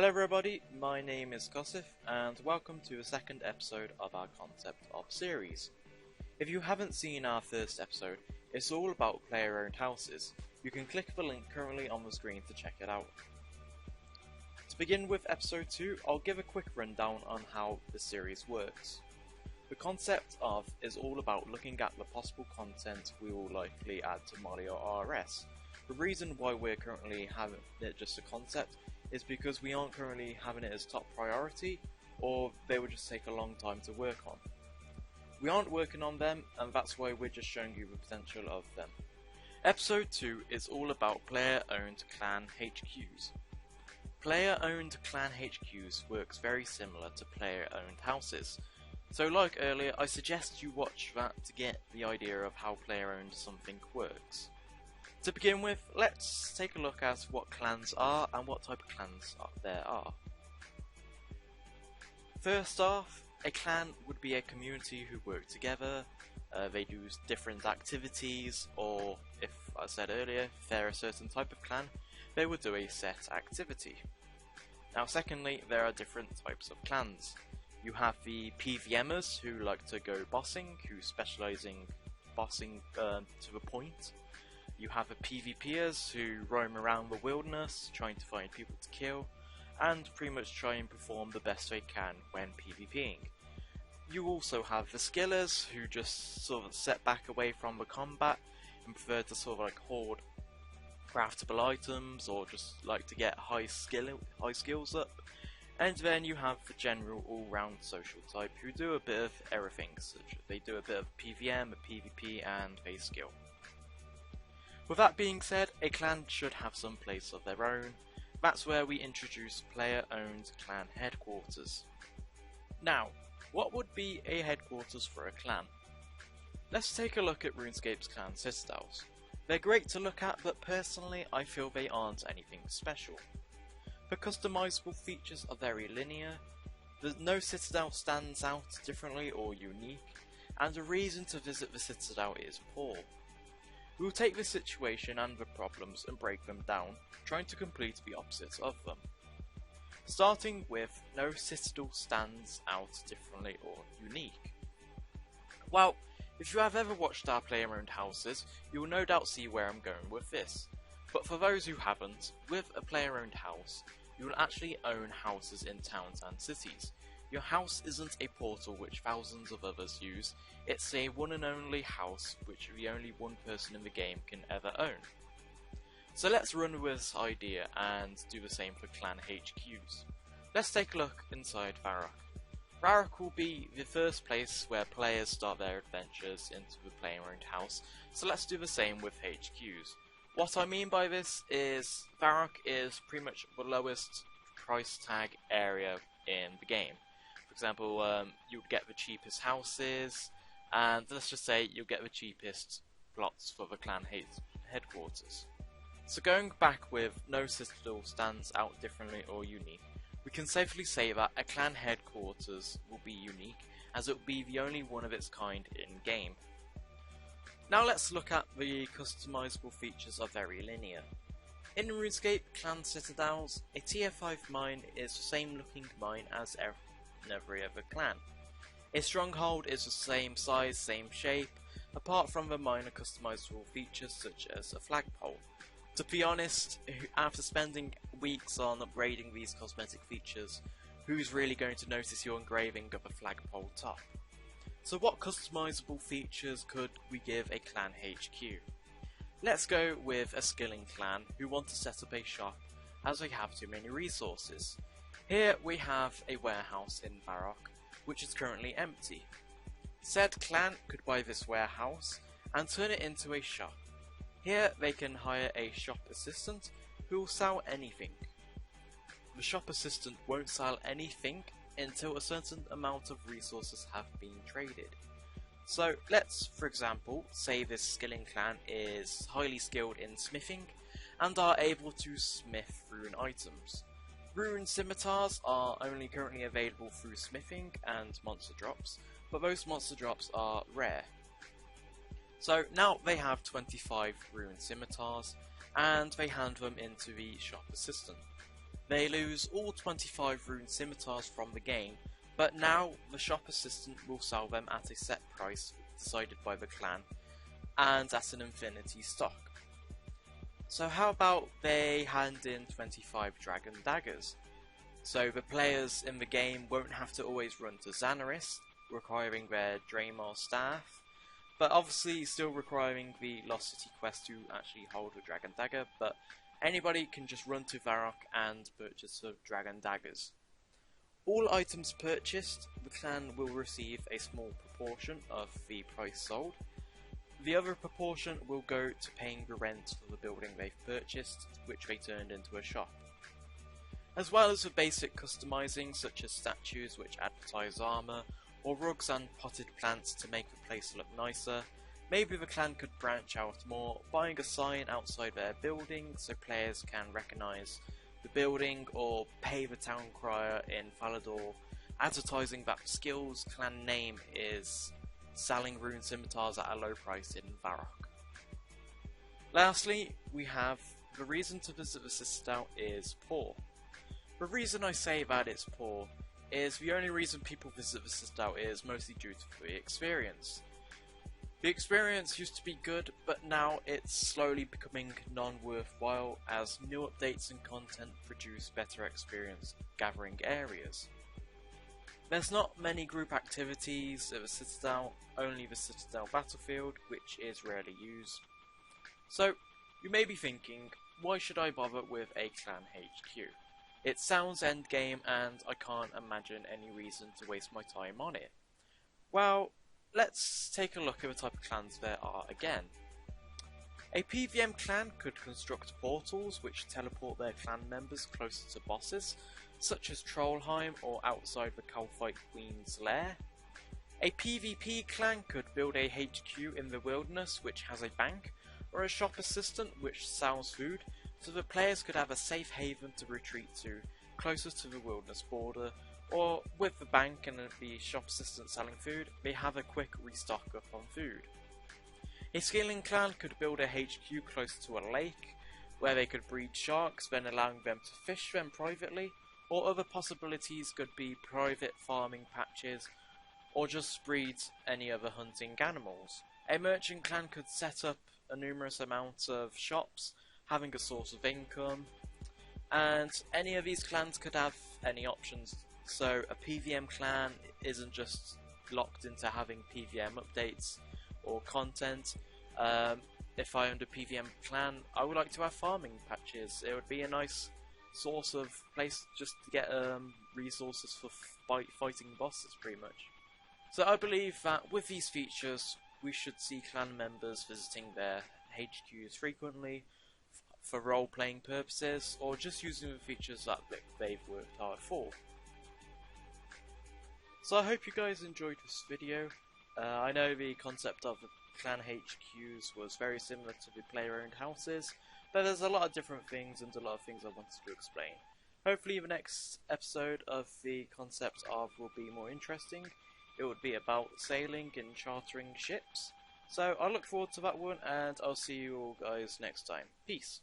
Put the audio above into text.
everybody, my name is Kosif, and welcome to the second episode of our Concept of series. If you haven't seen our first episode, it's all about player-owned houses. You can click the link currently on the screen to check it out. To begin with episode 2, I'll give a quick rundown on how the series works. The concept of is all about looking at the possible content we will likely add to Molior RS. The reason why we're currently having it just a concept is because we aren't currently having it as top priority, or they would just take a long time to work on. We aren't working on them, and that's why we're just showing you the potential of them. Episode 2 is all about player-owned Clan HQs. Player-owned Clan HQs works very similar to player-owned houses. So like earlier, I suggest you watch that to get the idea of how player-owned something works. To begin with, let's take a look at what clans are and what type of clans there are. First off, a clan would be a community who work together, they do different activities, or if I said earlier, if they're a certain type of clan, they would do a set activity. Now secondly, there are different types of clans. You have the PVMers who like to go bossing, who specialise in bossing to the point. You have the PvPers who roam around the wilderness trying to find people to kill and pretty much try and perform the best they can when PvPing. You also have the skillers who just sort of set back away from the combat and prefer to sort of like hoard craftable items or just like to get high skills up. And then you have the general all-round social type who do a bit of everything, such as they do a bit of PvM, a PvP and a skill. With that being said, a clan should have some place of their own. That's where we introduce player-owned clan headquarters. Now, what would be a headquarters for a clan? Let's take a look at Runescape's clan citadels. They're great to look at, but personally I feel they aren't anything special. The customizable features are very linear, no citadel stands out differently or unique, and the reason to visit the citadel is poor. We will take this situation and the problems and break them down, trying to complete the opposites of them. Starting with, no citadel stands out differently or unique. Well, if you have ever watched our player-owned houses, you will no doubt see where I'm going with this. But for those who haven't, with a player-owned house, you will actually own houses in towns and cities. Your house isn't a portal which thousands of others use, it's a one and only house which the only one person in the game can ever own. So let's run with this idea and do the same for Clan HQs. Let's take a look inside Varrock. Varrock will be the first place where players start their adventures into the player-owned house, so let's do the same with HQs. What I mean by this is Varrock is pretty much the lowest price tag area in the game. For example, you would get the cheapest houses, and let's just say you'll get the cheapest plots for the clan headquarters. So going back with no citadel stands out differently or unique, we can safely say that a clan headquarters will be unique, as it will be the only one of its kind in game. Now let's look at the customizable features are very linear. In RuneScape clan citadels, a tier 5 mine is the same looking mine as every other clan. A stronghold is the same size, same shape, apart from the minor customizable features such as a flagpole. To be honest, after spending weeks on upgrading these cosmetic features, who's really going to notice your engraving of a flagpole top? So what customizable features could we give a clan HQ? Let's go with a skilling clan who want to set up a shop as they have too many resources. Here we have a warehouse in Varrock, which is currently empty. Said clan could buy this warehouse and turn it into a shop. Here they can hire a shop assistant who will sell anything. The shop assistant won't sell anything until a certain amount of resources have been traded. So let's, for example, say this skilling clan is highly skilled in smithing and are able to smith rune items. Rune scimitars are only currently available through smithing and monster drops, but those monster drops are rare. So now they have 25 rune scimitars and they hand them into the shop assistant. They lose all 25 rune scimitars from the game, but now the shop assistant will sell them at a set price decided by the clan, and at an infinity stock. So how about they hand in 25 dragon daggers? So the players in the game won't have to always run to Xanaris, requiring their Draymar staff, but obviously still requiring the Lost City quest to actually hold a dragon dagger, but anybody can just run to Varrock and purchase the dragon daggers. All items purchased, the clan will receive a small proportion of the price sold. The other proportion will go to paying the rent for the building they've purchased, which they turned into a shop. As well as the basic customizing such as statues which advertise armor, or rugs and potted plants to make the place look nicer. Maybe the clan could branch out more, buying a sign outside their building so players can recognise the building, or pay the town crier in Falador, advertising that the skill's clan name is selling rune scimitars at a low price in Varrock. Lastly, we have the reason to visit the Citadel is poor. The reason I say that it's poor is the only reason people visit the Citadel is mostly due to the experience. The experience used to be good, but now it's slowly becoming non-worthwhile as new updates and content produce better experience gathering areas. There's not many group activities at the Citadel, only the Citadel battlefield, which is rarely used. So, you may be thinking, why should I bother with a clan HQ? It sounds endgame and I can't imagine any reason to waste my time on it. Well, let's take a look at the type of clans there are again. A PVM clan could construct portals which teleport their clan members closer to bosses, such as Trollheim or outside the Calphite Queen's lair. A PvP clan could build a HQ in the wilderness which has a bank, or a shop assistant which sells food, so that players could have a safe haven to retreat to, closer to the wilderness border, or with the bank and the shop assistant selling food, they have a quick restock up on food. A scaling clan could build a HQ close to a lake, where they could breed sharks, then allowing them to fish them privately, or other possibilities could be private farming patches, or just breed any other hunting animals. A merchant clan could set up a numerous amount of shops, having a source of income, and any of these clans could have any options, so a PVM clan isn't just locked into having PVM updates or content. If I owned a PVM clan, I would like to have farming patches. It would be a nice source of place just to get resources for fighting bosses pretty much. So I believe that with these features we should see clan members visiting their HQs frequently for role-playing purposes, or just using the features that they've worked hard for. So I hope you guys enjoyed this video. I know the concept of the clan HQs was very similar to the player-owned houses, but there's a lot of different things and a lot of things I wanted to explain. Hopefully the next episode of the concept of will be more interesting. It would be about sailing and chartering ships. So I look forward to that one, and I'll see you all guys next time. Peace.